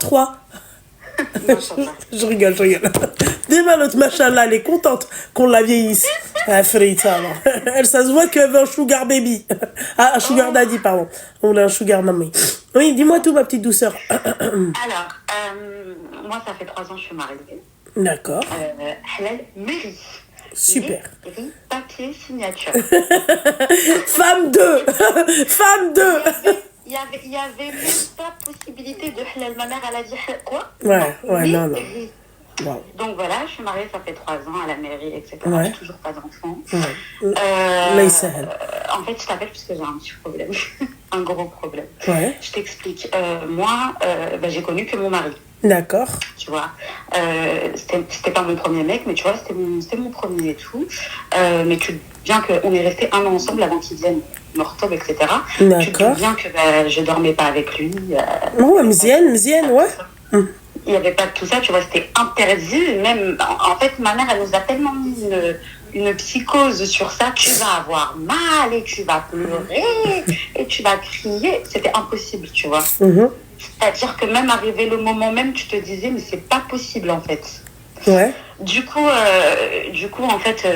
3. Machallah. Je rigole. Demain, l'autre machallah, elle est contente qu'on la vieillisse. Ah, Frita, alors. Elle, ça se voit qu'elle veut un sugar baby. Ah, un sugar daddy, pardon. On a un sugar mommy. Oui, dis-moi tout, ma petite douceur. Alors, moi, ça fait 3 ans que je suis mariée. D'accord. Halal mairie. Super. Mairie, papier, signature. Femme 2. Femme 2. Il y avait même pas possibilité de halal. Ma mère, elle a dit quoi? Non. Mairie. Wow. Donc voilà, je suis mariée, ça fait 3 ans à la mairie, etc. Ouais. J'ai toujours pas d'enfant. Ouais. Là, il s'appelle. En fait, je t'appelle parce que j'ai un petit problème. Un gros problème. Ouais. Je t'explique. Moi, j'ai connu que mon mari. D'accord. Tu vois, c'était pas mon premier mec, mais tu vois, c'était mon premier et tout. Mais tu bien qu'on est resté 1 an ensemble avant qu'il vienne mortob, etc. D'accord. Tu te doutes bien que je dormais pas avec lui. Oh, Mzienne, ouais. Il n'y avait pas de tout ça, tu vois, c'était interdit. Même, en fait, ma mère, elle nous a tellement mis une psychose sur ça. Tu vas avoir mal et tu vas pleurer et tu vas crier. C'était impossible, tu vois. C'est-à-dire que même arrivé le moment même, tu te disais, mais c'est pas possible, en fait. Ouais. Du coup, en fait,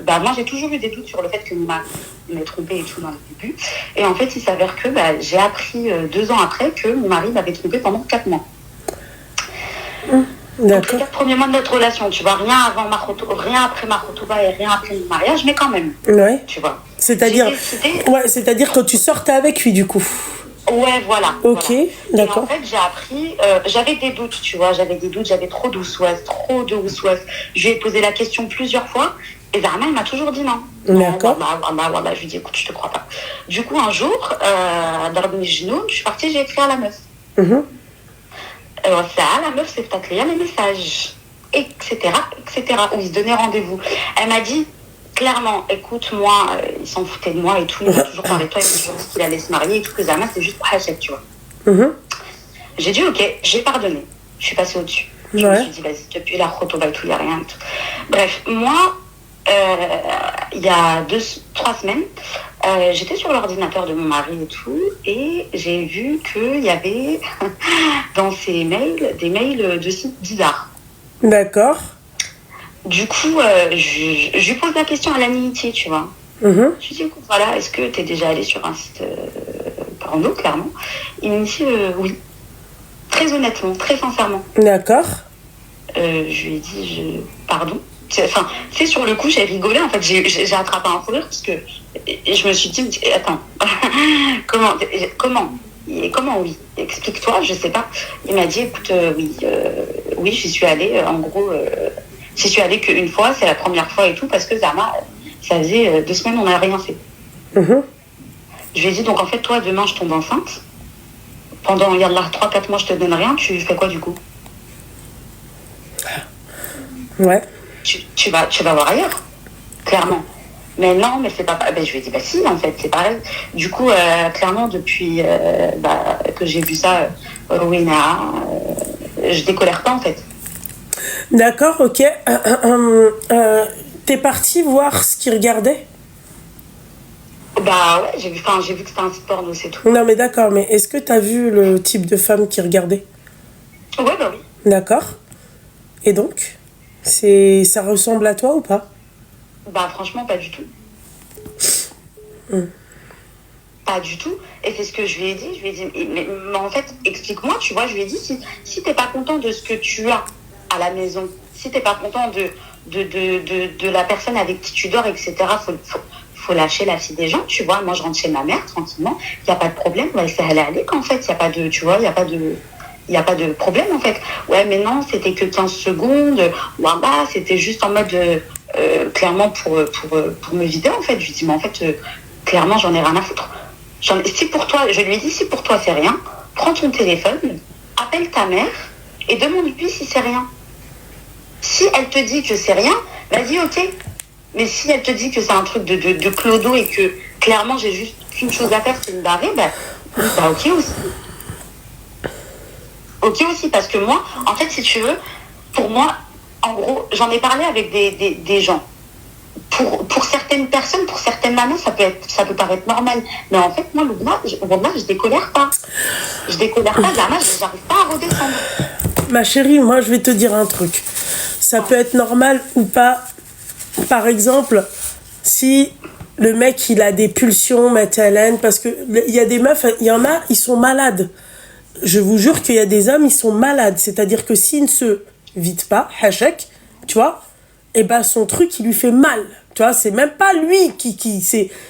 moi, j'ai toujours eu des doutes sur le fait que mon mari m'ait trompé et tout dans le début. Et en fait, il s'avère que j'ai appris 2 ans après que mon mari m'avait trompé pendant 4 mois. Donc, les 4 premiers mois de notre relation, tu vois, rien après ma khotouba et rien après mon mariage, mais quand même. Ouais. Tu vois. C'est-à-dire que tu sortais avec lui, du coup. Ouais, voilà. Ok, voilà. d'accord. Et en fait, j'ai appris, j'avais des doutes, tu vois, j'avais trop de waswas. Je lui ai posé la question plusieurs fois, et Zahma, il m'a toujours dit non. D'accord. Voilà, je lui ai dit, écoute, je te crois pas. Du coup, un jour, dans le Genoun, je suis partie, j'ai écrit à la meuf. Ça, la meuf s'est fait les messages, etc., où il se donnait rendez-vous. Elle m'a dit, clairement, écoute, moi, il s'en foutait de moi et tout, il m'a toujours parlé de toi, il m'a toujours dit qu'il allait se marier et tout, que Zama, c'est juste pour Hachette, tu vois. J'ai dit, ok, j'ai pardonné. Je suis passée au-dessus. Je me suis dit, vas-y, depuis la khotoba et tout, il n'y a rien et tout. Bref, moi, il y a 3 semaines, j'étais sur l'ordinateur de mon mari et tout, et j'ai vu qu'il y avait dans ses mails des mails de sites bizarres. D'accord. Du coup, je lui pose la question à l'amitié, tu vois. Je lui dis, écoute, voilà, est-ce que tu es déjà allé sur un site porno, clairement? Il me dit oui. Très honnêtement, très sincèrement. D'accord. Je lui ai dit, pardon. Enfin, tu sais, sur le coup, j'ai rigolé. En fait, j'ai attrapé un fou rire parce que je me suis dit, attends, comment oui? Explique-toi, je sais pas. Il m'a dit, écoute, oui, j'y suis allée. En gros, j'y suis allée qu'une fois, c'est la première fois et tout, parce que Zama, ça faisait 2 semaines, on n'a rien fait. Je lui ai dit, donc en fait, toi, demain, je tombe enceinte. Pendant, yallah, 3-4 mois, je te donne rien. Tu fais quoi du coup? Ouais. Tu vas voir ailleurs, clairement. Mais non, mais c'est pas... je lui ai dit, si, en fait, c'est pareil. Du coup, clairement, depuis que j'ai vu ça, Rowena, je décolère pas, en fait. D'accord, ok. T'es partie voir ce qu'il regardait? Ouais, j'ai vu que c'était un site porno, c'est tout. Non, mais d'accord, mais est-ce que t'as vu le type de femme qu'il regardait? Ouais, oui. D'accord. Et donc ça ressemble à toi ou pas? Franchement, pas du tout. Pas du tout. Et c'est ce que je lui ai dit. Je lui ai dit, mais en fait, explique-moi, tu vois, je lui ai dit, si t'es pas content de ce que tu as à la maison, si t'es pas content de la personne avec qui tu dors, etc., faut lâcher la fille des gens, tu vois. Moi, je rentre chez ma mère, tranquillement. Il n'y a pas de problème. Ouais, c'est aller qu'en fait, il n'y a pas de, tu vois, il n'y a pas de problème, en fait. Ouais, mais non, c'était que 15 secondes. C'était juste en mode, clairement, pour me vider, en fait. Je lui dis, mais en fait, clairement, j'en ai rien à foutre. Si pour toi, je lui ai dit, si pour toi, c'est rien, prends ton téléphone, appelle ta mère et demande-lui si c'est rien. Si elle te dit que c'est rien, vas-y, ok. Mais si elle te dit que c'est un truc de clodo et que, clairement, j'ai juste qu'une chose à faire, c'est me barrer, ok aussi. Ok aussi, parce que moi, en fait, si tu veux, pour moi, en gros, j'en ai parlé avec des gens. pour certaines personnes, pour certaines mamans, ça peut paraître normal. Mais en fait, moi, je décolère pas. Je décolère pas, j'arrive pas à redescendre. Ma chérie, moi, je vais te dire un truc. Ça peut être normal ou pas. Par exemple, si le mec, il a des pulsions, Hélène, parce que il y a des meufs, il y en a, ils sont malades. Je vous jure qu'il y a des hommes, ils sont malades. C'est-à-dire que s'il ne se vide pas, hachek, tu vois, et ben son truc, il lui fait mal. Tu vois, c'est même pas lui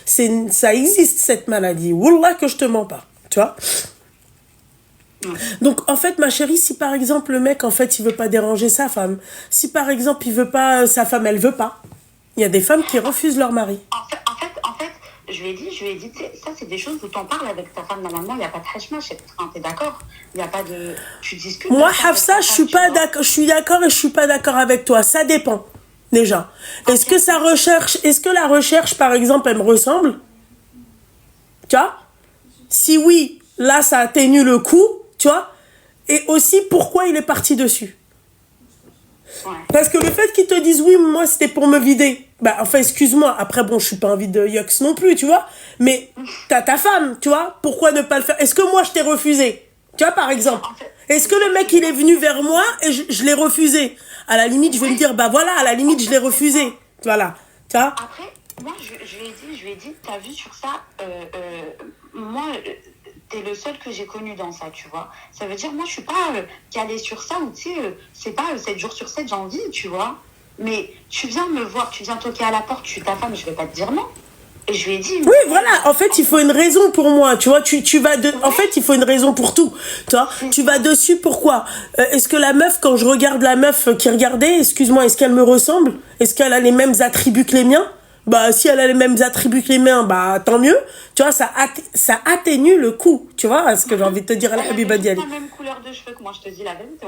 ça existe, cette maladie. Wallah que je te mens pas. Tu vois. Donc, en fait, ma chérie, si par exemple, le mec, en fait, il veut pas déranger sa femme, si par exemple, il veut pas, sa femme, elle veut pas, il y a des femmes qui refusent leur mari. En fait, je lui ai dit, ça, c'est des choses où t'en parles avec ta femme, normalement, il n'y a pas de hachma, t'es d'accord? Il n'y a pas de, tu discutes. Moi, Hafsa, je suis pas d'accord, je suis d'accord et je suis pas d'accord avec toi, ça dépend, déjà. Est-ce que la recherche, par exemple, elle me ressemble? Tu vois? Si oui, là, ça atténue le coup. Tu vois? Et aussi, pourquoi il est parti dessus? Ouais. Parce que le fait qu'ils te disent, oui, moi, c'était pour me vider. Bah, enfin, excuse-moi. Après, bon, je suis pas envie de yox non plus, tu vois? Mais t'as ta femme, tu vois? Pourquoi ne pas le faire? Est-ce que moi, je t'ai refusé? Tu vois, par exemple? Est-ce que le mec, il est venu vers moi et je l'ai refusé? À la limite, je vais me dire, bah voilà, à la limite, je l'ai refusé. Voilà. Tu vois? Après, moi, je lui ai dit, t'as vu sur ça, moi... t'es le seul que j'ai connu dans ça, tu vois. Ça veut dire, moi, je suis pas calée sur ça, ou tu sais, c'est pas 7 jours sur 7, j'ai envie, tu vois. Mais tu viens me voir, tu viens toquer à la porte, je suis ta femme, je vais pas te dire non. Et je lui ai dit... Oui, voilà, en fait, il faut une raison pour moi, tu vois. Tu vas de... En fait, il faut une raison pour tout, tu vois. Tu vas dessus, pourquoi? Est-ce que la meuf, quand je regarde la meuf qui regardait, excuse-moi, est-ce qu'elle me ressemble? Est-ce qu'elle a les mêmes attributs que les miens? Bah, si elle a les mêmes attributs que les miens, bah, tant mieux. Tu vois, ça atténue le coup. Tu vois, ce que j'ai envie de te dire à la Habiba Dialli. Elle avait la même couleur de cheveux que moi, je te dis la vérité.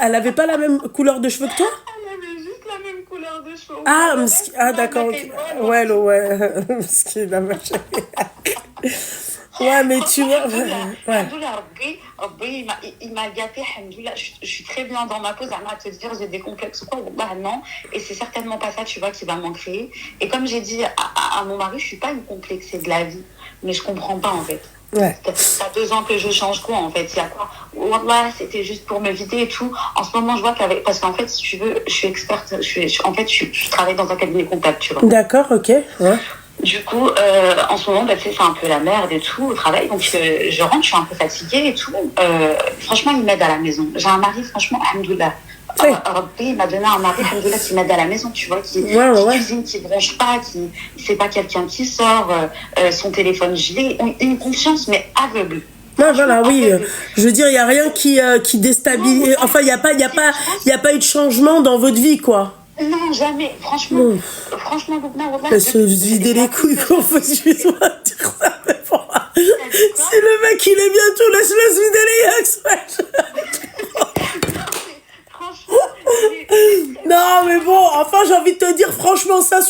Elle avait pas la même couleur de cheveux que toi? Elle avait juste la même couleur de cheveux. D'accord. Ouais, ce qui est la machin. Ouais, mais tu vois. Ouais. Il m'a gâté, je suis très bien dans ma pose, à te dire j'ai des complexes ou quoi, bah non, et c'est certainement pas ça, tu vois, qui va m'en créer. Et comme j'ai dit à mon mari, je suis pas une complexée de la vie, mais je comprends pas en fait. Ouais. Ça 2 ans que je change quoi en fait, il y a quoi? Wallah, c'était juste pour me vider et tout. En ce moment, je vois parce qu'en fait, si tu veux, je suis experte, je travaille dans un cabinet comptable, tu vois. D'accord, ok, ouais. Du coup, en ce moment, bah, c'est un peu la merde et tout au travail. Donc, je rentre, je suis un peu fatiguée et tout. Franchement, il m'aide à la maison. J'ai un mari, franchement, alhamdoulilah. Il m'a donné un mari, alhamdoulilah, qui m'aide à la maison, tu vois, qui cuisine, qui bronche pas, c'est pas quelqu'un qui sort, son téléphone gelé. Une confiance, mais aveugle. Ouais, voilà, oui. Je veux dire, il n'y a rien qui déstabilise. Enfin, il n'y a pas eu de changement dans votre vie, quoi. Non, jamais. Franchement, Loubna, se vider les couilles, qu'on faut excuse-moi de dire ça, mais bon. Si le mec, il est bien tout, laisse-le se vider les yeux. Franchement. Non, mais bon, enfin, j'ai envie de te dire, franchement, ça,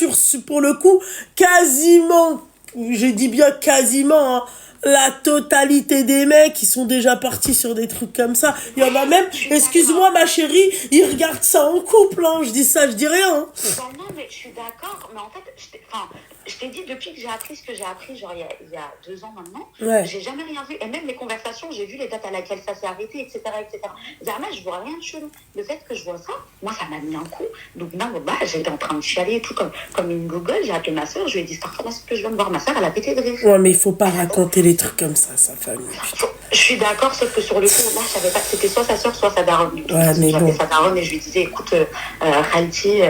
pour le coup, quasiment, je dis bien quasiment, hein, la totalité des mecs, ils sont déjà partis sur des trucs comme ça. Il y en a même, excuse-moi ma chérie, ils regardent ça en couple, hein. Je dis ça, je dis rien. Hein. Non, mais je suis d'accord, mais en fait, je t'ai dit, depuis que j'ai appris ce que j'ai appris, genre il y a 2 ans maintenant, j'ai jamais rien vu. Et même les conversations, j'ai vu les dates à laquelle ça s'est arrêté, etc. Zerma, je vois rien de chelou. Le fait que je vois ça, moi, ça m'a mis un coup. Donc, là, j'étais en train de chialer et tout, comme une Google. J'ai appelé ma soeur, je lui ai dit, c'est ce que je viens de voir ma soeur, elle a pété de rire. Ouais, mais il faut pas raconter les trucs comme ça, sa famille. Je suis d'accord, sauf que sur le coup, moi, je savais pas que c'était soit sa soeur, soit sa daronne. Ouais, mais j'appelais sa daronne et je lui disais, écoute, Khalti,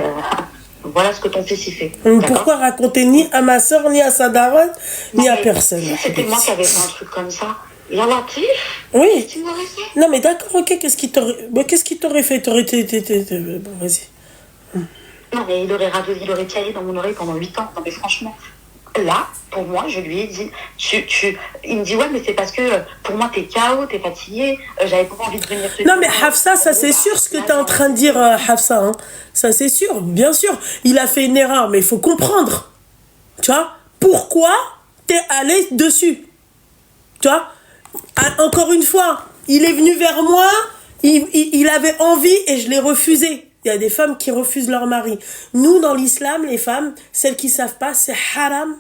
voilà ce que ton fils y fait. Pourquoi raconter ni à ma soeur, ni à sa daronne, ni à personne? Si c'était moi qui avais fait un truc comme ça, Yallah, oui. Qu'est-ce qu'il m'aurait fait? Non, mais d'accord, ok, qu'est-ce qu'il t'aurait fait? T'aurais été... Bon, vas-y. Non, mais il aurait piaillé dans mon oreille pendant 8 ans. Non, mais franchement, là, pour moi, je lui ai dit, il me dit, ouais, mais c'est parce que pour moi, t'es KO, t'es fatigué, j'avais pas envie de venir te dire. Non, mais Hafsa, ça c'est sûr ce que t'es en train de dire, Hafsa. Hein. Ça c'est sûr, bien sûr. Il a fait une erreur, mais il faut comprendre. Tu vois? Pourquoi t'es allé dessus? Tu vois? Encore une fois, il est venu vers moi, il avait envie et je l'ai refusé. Il y a des femmes qui refusent leur mari. Nous, dans l'islam, les femmes, celles qui savent pas, c'est haram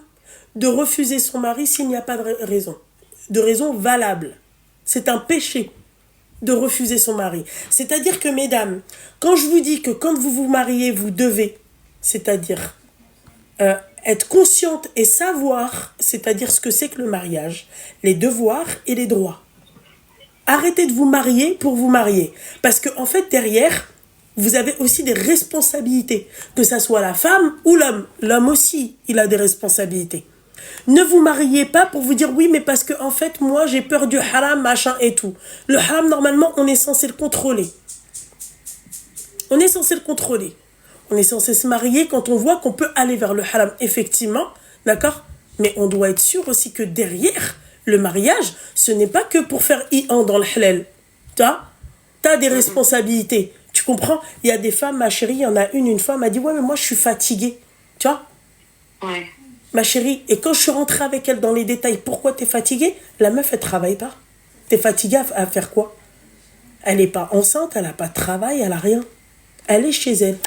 de refuser son mari s'il n'y a pas de raison valable. C'est un péché de refuser son mari. C'est-à-dire que, mesdames, quand je vous dis que quand vous vous mariez, vous devez, c'est-à-dire être consciente et savoir, c'est-à-dire ce que c'est que le mariage, les devoirs et les droits. Arrêtez de vous marier pour vous marier. Parce qu'en fait, derrière, vous avez aussi des responsabilités. Que ça soit la femme ou l'homme. L'homme aussi, il a des responsabilités. Ne vous mariez pas pour vous dire oui, mais parce que en fait, moi, j'ai peur du haram, machin et tout. Le haram, normalement, on est censé le contrôler. On est censé le contrôler. On est censé se marier quand on voit qu'on peut aller vers le haram, effectivement, d'accord? Mais on doit être sûr aussi que derrière, le mariage, ce n'est pas que pour faire i-an dans le halal. Tu vois? T'as des responsabilités. Tu comprends? Il y a des femmes, ma chérie, il y en a une fois, m'a dit, ouais, mais moi, je suis fatiguée. Tu vois? Ouais. Ma chérie, et quand je suis rentrée avec elle dans les détails, pourquoi t'es fatiguée? La meuf, elle travaille pas. T'es fatiguée à faire quoi? Elle n'est pas enceinte, elle n'a pas de travail, elle n'a rien. Elle est chez elle.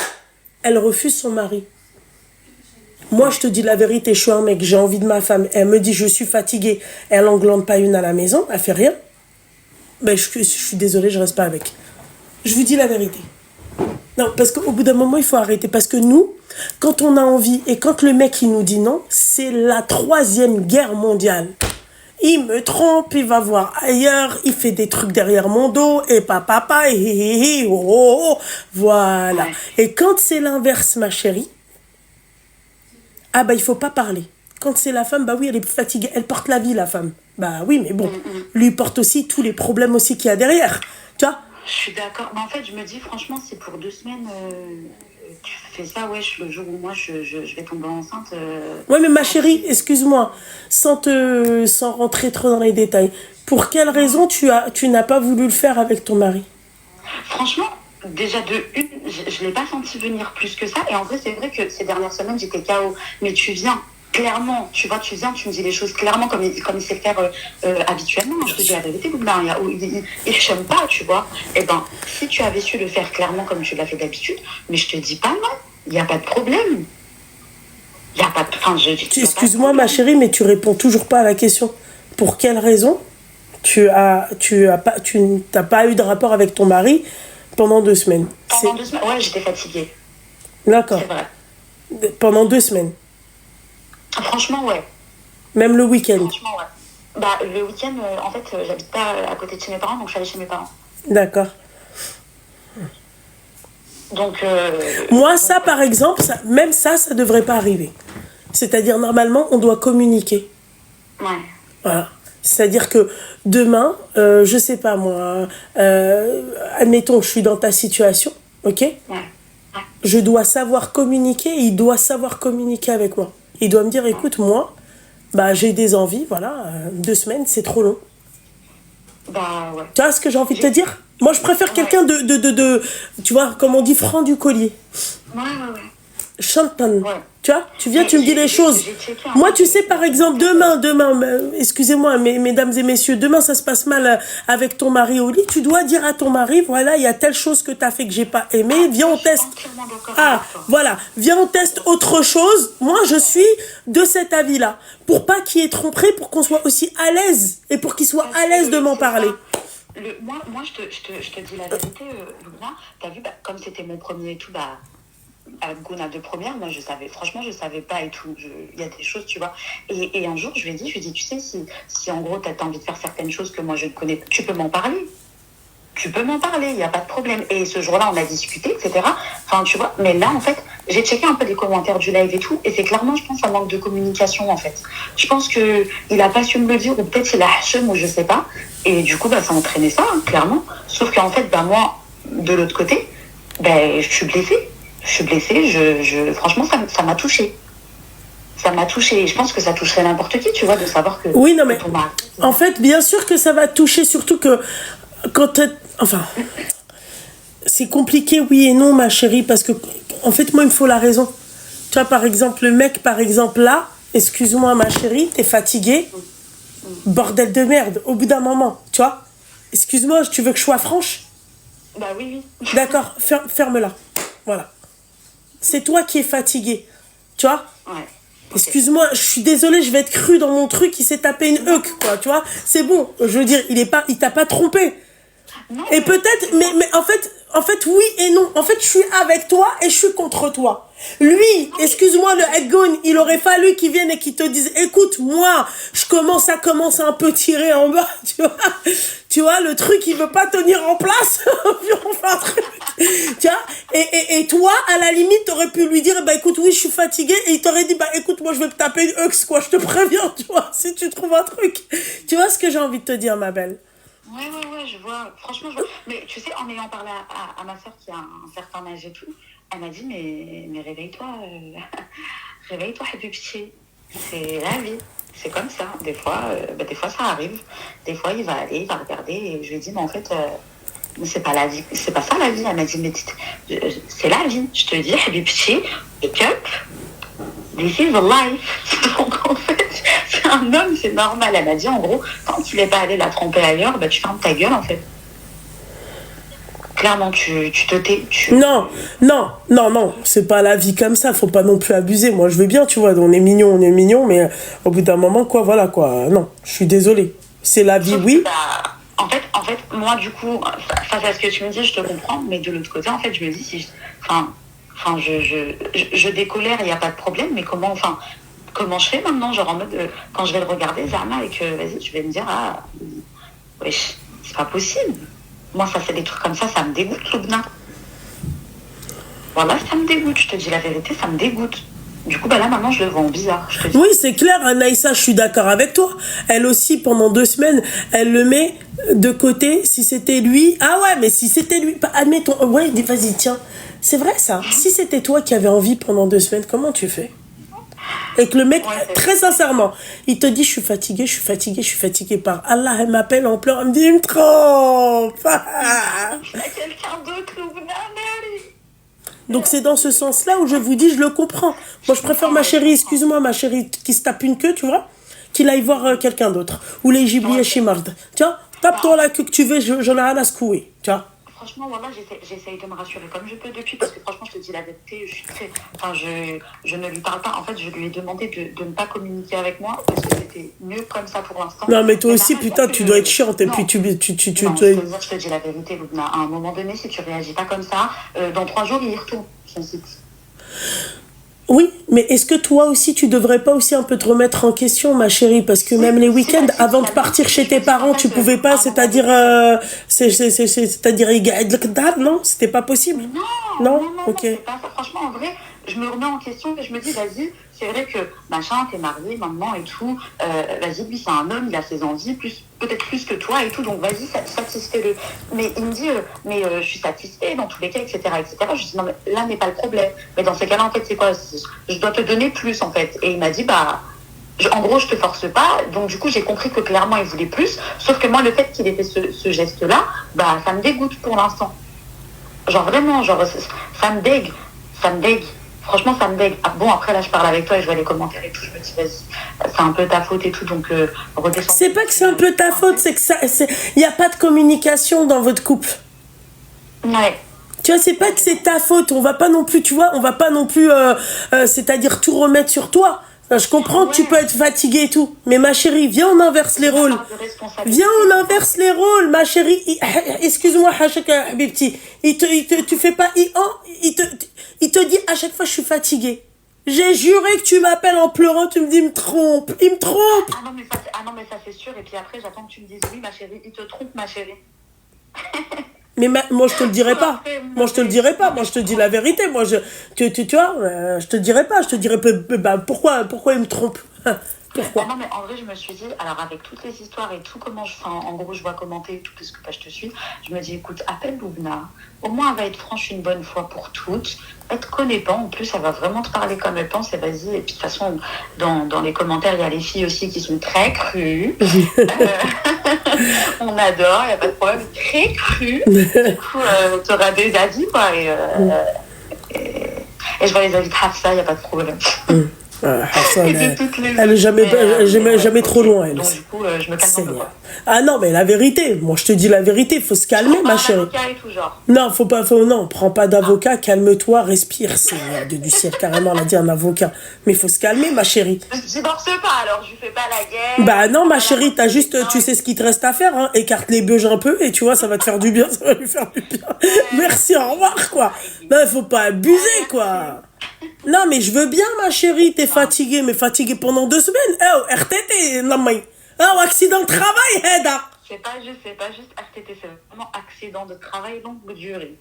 Elle refuse son mari. Moi, je te dis la vérité, je suis un mec, j'ai envie de ma femme. Elle me dit, je suis fatiguée. Elle n'englande pas une à la maison, elle fait rien. Ben, je suis désolée, je reste pas avec. Je vous dis la vérité. Non, parce qu'au bout d'un moment, il faut arrêter. Parce que nous, quand on a envie et quand le mec, il nous dit non, c'est la 3e guerre mondiale. Il me trompe, il va voir ailleurs, il fait des trucs derrière mon dos, et papa, et oh, oh, oh, voilà. Ouais. Et quand c'est l'inverse, ma chérie, ah bah il faut pas parler. Quand c'est la femme, bah oui, elle est fatiguée, elle porte la vie, la femme. Bah oui, mais bon, lui porte aussi tous les problèmes aussi qu'il y a derrière, tu vois. Je suis d'accord. Mais en fait, je me dis, franchement, c'est pour 2 semaines. Tu fais ça, wesh, le jour où moi je vais tomber enceinte. Ouais, mais ma chérie, excuse-moi, sans rentrer trop dans les détails, pour quelle raison tu n'as pas voulu le faire avec ton mari? Franchement, déjà de une, je l'ai pas senti venir plus que ça. Et en vrai, c'est vrai que ces dernières semaines, j'étais KO. Mais tu viens clairement, tu vois, tu me dis les choses clairement comme il sait le faire habituellement. Je te dis la vérité, Boubla, il chôme pas, tu vois. Et ben, si tu avais su le faire clairement comme tu l'as fait d'habitude, mais je te dis pas non, il n'y a pas de problème. Il n'y a pas de... Enfin, Excuse-moi, ma chérie, mais tu réponds toujours pas à la question. Pour quelle raison tu n'as pas eu de rapport avec ton mari pendant 2 semaines? Pendant 2 semaines, ouais, j'étais fatiguée. D'accord. C'est vrai. Pendant 2 semaines. Franchement, ouais. Même le week-end. Franchement, ouais. Bah, le week-end, en fait, j'habite pas à côté de chez mes parents, donc je suis allée chez mes parents. D'accord. Donc... Moi, ça, par exemple, même ça devrait pas arriver. C'est-à-dire, normalement, on doit communiquer. Ouais. Voilà. C'est-à-dire que demain, je sais pas moi, admettons, je suis dans ta situation, ok? Ouais. Je dois savoir communiquer et il doit savoir communiquer avec moi. Il doit me dire, écoute, moi, bah, j'ai des envies, voilà, 2 semaines, c'est trop long. Bah, ouais. Tu vois ce que j'ai envie de te dire? Moi, je préfère quelqu'un de, tu vois, comme on dit, franc du collier. Ouais. Chantan. Ouais. Tu vois, tu viens, tu me dis les choses. Moi, tu sais, par exemple, demain, excusez-moi, mesdames et messieurs, demain, ça se passe mal avec ton mari au lit. Tu dois dire à ton mari, voilà, il y a telle chose que tu as fait que j'ai pas aimé. Viens, on teste. Voilà. Viens, on teste autre chose. Moi, je suis de cet avis-là. Pour pas qu'il y ait tromperie, pour qu'on soit aussi à l'aise. Et pour qu'il soit à l'aise de m'en parler. Moi, je te dis la vérité, Louna. T'as vu, bah, comme c'était mon premier et tout, bah... avec Gona de première, moi je savais pas et tout, il y a des choses, tu vois, et un jour je lui ai dit, tu sais, si en gros t'as envie de faire certaines choses que moi je ne connais pas, tu peux m'en parler, il n'y a pas de problème. Et ce jour-là on a discuté, etc. Enfin tu vois, mais là en fait j'ai checké un peu les commentaires du live et tout, et c'est clairement, je pense, un manque de communication en fait. Je pense qu'il a pas su me le dire, ou peut-être c'est la hachem, ou je sais pas, et du coup bah ça a entraîné ça, hein, clairement. Sauf qu'en fait bah moi de l'autre côté, bah, je suis blessée, franchement, ça m'a touchée. Ça m'a touchée. Je pense que ça toucherait n'importe qui, tu vois, de savoir que... Oui, non, mais en fait, bien sûr que ça va toucher, surtout que quand... Enfin, c'est compliqué, oui et non, ma chérie, parce que, en fait, moi, il me faut la raison. Tu vois, par exemple, le mec, par exemple, là, excuse-moi, ma chérie, t'es fatiguée, bordel de merde, au bout d'un moment, tu vois. Excuse-moi, tu veux que je sois franche? Bah oui. D'accord, ferme-la. Voilà. C'est toi qui es fatigué. Tu vois? Ouais. Excuse-moi, je suis désolée, je vais être crue dans mon truc, il s'est tapé une huc, quoi, tu vois? C'est bon, je veux dire, il t'a pas trompé. Non, Et peut-être, mais en fait, oui et non. En fait, je suis avec toi et je suis contre toi. Lui, excuse-moi, le Edgon, il aurait fallu qu'il vienne et qu'il te dise, écoute, moi, ça commence à un peu tirer en bas, tu vois. Tu vois, le truc, il veut pas tenir en place. Puis on fait un truc. Tu vois. Et toi, à la limite, t'aurais pu lui dire, bah, écoute, oui, je suis fatiguée. Et il t'aurait dit, bah, écoute, moi, je vais me taper une hux, quoi, je te préviens, tu vois, si tu trouves un truc. Tu vois ce que j'ai envie de te dire, ma belle? Ouais, je vois. Franchement, je vois. Mais tu sais, en ayant parlé à ma soeur qui a un certain âge et tout, elle m'a dit, mais réveille-toi, réveille-toi, Habibti. C'est la vie. C'est comme ça. Des fois, ça arrive. Des fois, il va aller, il va regarder. Et je lui ai dit, mais en fait, c'est pas la vie. C'est pas ça la vie. Elle m'a dit, mais c'est la vie. Je te dis, Habibti, wake up. This is life. Donc, en fait, c'est un homme, c'est normal. Elle m'a dit, en gros, quand tu n'es pas allé la tromper ailleurs, bah, tu fermes ta gueule, en fait. Clairement, tu te tais. Non, c'est pas la vie comme ça, faut pas non plus abuser. Moi, je veux bien, tu vois, on est mignon, mais au bout d'un moment, quoi, voilà, quoi. Non, je suis désolée. C'est la vie, oui. En fait, moi, du coup, face à ce que tu me dis, je te comprends, mais de l'autre côté, en fait, je me dis, je décolère, il n'y a pas de problème, mais comment je fais maintenant, genre en mode, quand je vais le regarder, Zama, et que, vas-y, tu vas me dire, wesh, c'est pas possible. Moi, ça fait des trucs comme ça me dégoûte, Loubna. Voilà, ça me dégoûte, je te dis la vérité, ça me dégoûte. Du coup, bah là, maintenant, je le vois en bizarre. Oui, c'est clair, Anaïssa, je suis d'accord avec toi. Elle aussi, pendant 2 semaines, elle le met de côté. Si c'était lui... Ah ouais, mais si c'était lui... Admettons... Ouais, vas-y, tiens. C'est vrai, ça. Si c'était toi qui avais envie pendant 2 semaines, comment tu fais? Et que le mec, très sincèrement, il te dit, je suis fatigué par Allah, elle m'appelle en pleurant, elle me dit, il me trompe. Il y a quelqu'un d'autre, Loubna, Mary. Donc c'est dans ce sens-là où je vous dis, je le comprends. Moi, je préfère ma chérie, qui se tape une queue, tu vois, qu'il aille voir quelqu'un d'autre. Ou les gibliers chimard. Tu vois, tape-toi la queue que tu veux, j'en ai rien à secouer, tu vois. Franchement, voilà, j'essaye de me rassurer comme je peux depuis, parce que franchement, je te dis la vérité, je ne lui parle pas. En fait, je lui ai demandé de ne pas communiquer avec moi, parce que c'était mieux comme ça pour l'instant. Non, mais toi aussi, putain, tu dois être chiante, et puis tu non, je te dis la vérité, Loubna. À un moment donné, si tu réagis pas comme ça, dans 3 jours, il y retourne, son site. Oui, mais est-ce que toi aussi, tu devrais pas aussi un peu te remettre en question, ma chérie? Parce que même les week-ends, avant de partir chez tes parents, tu pouvais pas, c'est-à-dire, non? C'était pas possible? Non, ok. C'est pas ça. Franchement, en vrai, je me remets en question et je me dis, vas-y, c'est vrai que, machin, t'es marié maintenant et tout, vas-y, lui, c'est un homme, il a ses envies, peut-être plus que toi et tout, donc vas-y, satisfais-le. Mais il me dit, je suis satisfait dans tous les cas, etc., etc. Je lui dis, non, mais là n'est pas le problème. Mais dans ces cas-là, en fait, c'est quoi? Je dois te donner plus, en fait. Et il m'a dit, en gros, je te force pas. Donc, du coup, j'ai compris que clairement, il voulait plus. Sauf que moi, le fait qu'il ait fait ce geste-là, ça me dégoûte pour l'instant. Genre, vraiment, ça me dégue. Franchement, ça me dégue. Ah, bon, après, là, je parle avec toi et je vois les commentaires et tout. Je me dis, vas-y, c'est un peu ta faute et tout. Donc, redescends. C'est pas que c'est un peu ta faute, c'est que il n'y a pas de communication dans votre couple. Ouais. Tu vois, c'est pas que c'est ta faute. On va pas non plus, c'est-à-dire tout remettre sur toi. Je comprends que tu peux être fatiguée et tout, mais ma chérie, viens, on inverse les rôles. Ma chérie. Excuse-moi, Habibti. Tu fais pas il te dit à chaque fois, je suis fatiguée. J'ai juré que tu m'appelles en pleurant, tu me dis, il me trompe. Ah non, mais ça, c'est sûr. Et puis après, j'attends que tu me dises, oui, ma chérie, il te trompe, ma chérie. Mais moi, je te le dirai pas. Moi, je te dis la vérité. Tu vois, je te dirai pas. Je te dirai pourquoi il me trompe. Pourquoi? Non, mais en vrai, je me suis dit, alors avec toutes les histoires et tout, en gros, je vois commenter et tout, parce que je te suis, je me dis, écoute, appelle Loubna. Au moins, elle va être franche une bonne fois pour toutes. Elle te connaît pas, en plus, elle va vraiment te parler comme elle pense, et vas-y. Et puis, de toute façon, dans les commentaires, il y a les filles aussi qui sont très crues. On adore, il n'y a pas de problème, très crues. Du coup, tu auras des avis, quoi. Et je vois les avis de Hafsa, il n'y a pas de problème. Hassan, de toutes les elle est autres. jamais, jamais Ok. trop loin, elle. Donc, du coup, je me calme un peu, Seigneur. quoi. Ah non, mais la vérité, moi je te dis la vérité, faut se calmer, ma Un chérie. avocat et tout, genre. Non, non, prends pas d'avocat, calme-toi, respire, Seigneur Dieu du ciel, carrément, elle a dit un avocat. Mais faut se calmer, ma chérie. Je divorce pas, alors je lui fais pas la guerre. Bah non, ma Voilà, chérie, t'as juste, non, tu sais ce qu'il te reste à faire, hein. Écarte les beuges un peu et tu vois, ça va te faire du bien, ça va lui faire du bien. Merci, au revoir, quoi. Non, il faut pas abuser, quoi. Non, mais je veux bien, ma chérie, t'es fatiguée, mais fatiguée pendant 2 semaines. Oh, RTT, non, mais. Oh, accident de travail, Heda. c'est pas juste RTT, c'est vraiment accident de travail longue durée.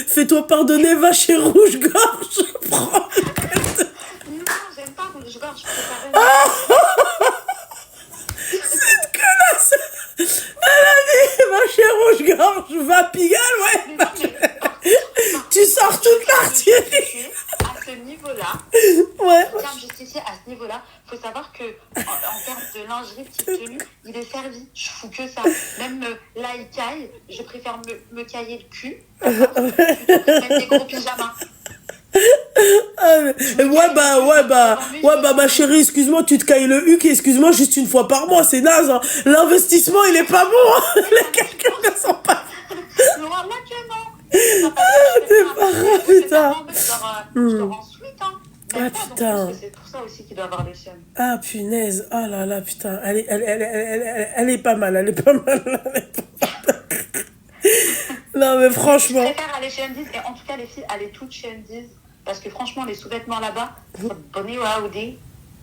Fais-toi pardonner, va chez Rouge-Gorge. Prends. Non, j'aime pas rouge-gorge, je préfère Connasse. Elle a dit, va chez Rouge-Gorge, va Pigalle, ouais. Tu sors toute l'artillerie. À ce niveau-là, Ouais. en termes justicier, à ce niveau-là, faut savoir que en termes de lingerie, petite tenue, il est servi. Je fous que ça. Même là, il caille. Je préfère me cailler le cul. D'accord, plutôt que de mettre des gros pyjamas. Ouais, bah, ma chérie, excuse-moi, tu te cailles le huc, excuse-moi, juste une fois par mois, c'est naze, hein. L'investissement, il est pas bon, hein. Les calculs ne sont pas... Laura, là, tu es non. T'es pas grave, putain. Je te rends suite, hein. Ah, Même pas, putain. donc, c'est pour ça aussi qu'il doit avoir les chaînes. Ah, punaise, oh là là, putain, elle est pas mal, elle est pas mal, elle est pas mal. Non, mais Je franchement... préfère aller chez Andy's, et en tout cas, les filles, allez toutes chez Andy's, parce que franchement, les sous-vêtements là-bas, Bonnie ou Audi,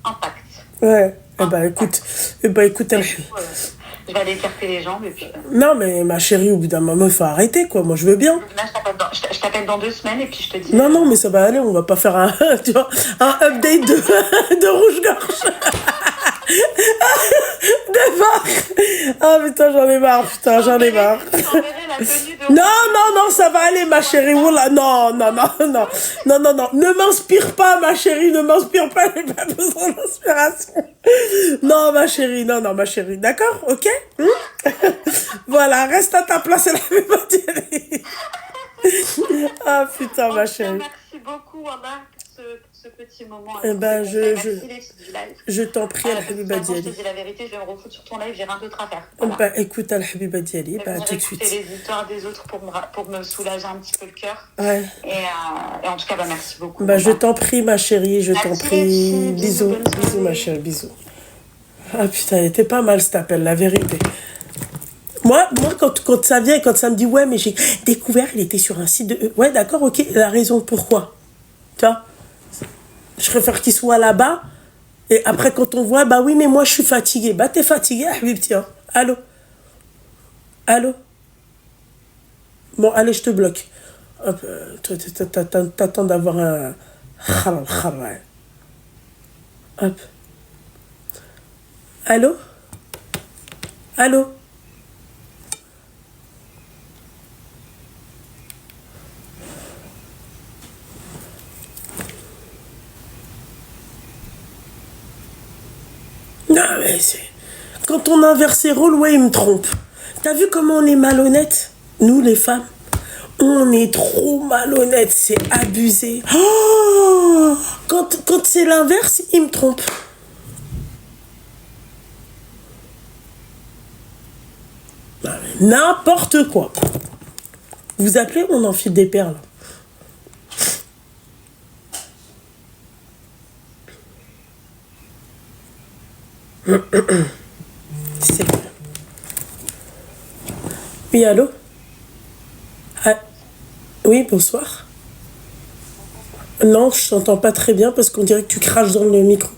impact. Ouais, eh ben, écoute, elle... Je vais aller écarter les jambes, et puis... Non, mais ma chérie, au bout d'un moment, il faut arrêter, quoi, moi, je veux bien. Là, je t'appelle dans 2 semaines, et puis je te dis... Non, mais ça va aller, on va pas faire un, tu vois, un update de Rouge-Gorge. Ah, putain, j'en ai marre, j'en ai marre. Je t'enverrai la tenue de... Non, ça va aller, ma chérie. Oula, non. Ne m'inspire pas, ma chérie, ne m'inspire pas, j'ai pas besoin d'inspiration. Non, ma chérie, ma chérie. D'accord, ok? Voilà, reste à ta place, elle avait pas dit. Ah, putain, ma chérie. Merci beaucoup, Wanda, pour ce petit moment. Eh ben, Merci les filles du live. je t'en prie, Al-Habiba Je te Diali. dis la vérité, je vais me refoutre sur ton live, j'ai rien d'autre à faire. Voilà. Bah, écoute, Al-Habiba Diali, bah, J'aimerais tout de écouter suite. les histoires des autres pour me soulager un petit peu le cœur. Ouais. Et en tout cas, bah, merci beaucoup. Bah, je Wanda. t'en prie, ma chérie, je t'en Merci, prie. les filles. Bisous, Bonne soirée. bisous, ma chérie, bisous. Ah, putain, elle était pas mal, cet appel, la vérité. Moi, quand ça vient, quand ça me dit, ouais, mais j'ai découvert, il était sur un site de... Ouais, d'accord, ok, la raison, pourquoi? Tu vois? Je préfère qu'il soit là-bas. Et après, quand on voit, bah oui, mais moi, je suis fatiguée. Bah, t'es fatiguée, Habibti, hein. Allô? Bon, allez, je te bloque. Hop, toi, t'attends d'avoir un... Khalal. Hop. Allô? Non, mais c'est... Quand on inverse les rôles, ouais, il me trompe. T'as vu comment on est malhonnête? Nous, les femmes, on est trop malhonnête, c'est abusé. Oh, quand c'est l'inverse, il me trompe. Non, mais n'importe quoi. Vous appelez, on enfile des perles. C'est... Oui, allô? Ah, oui, bonsoir. Non, je t'entends pas très bien parce qu'on dirait que tu craches dans le micro.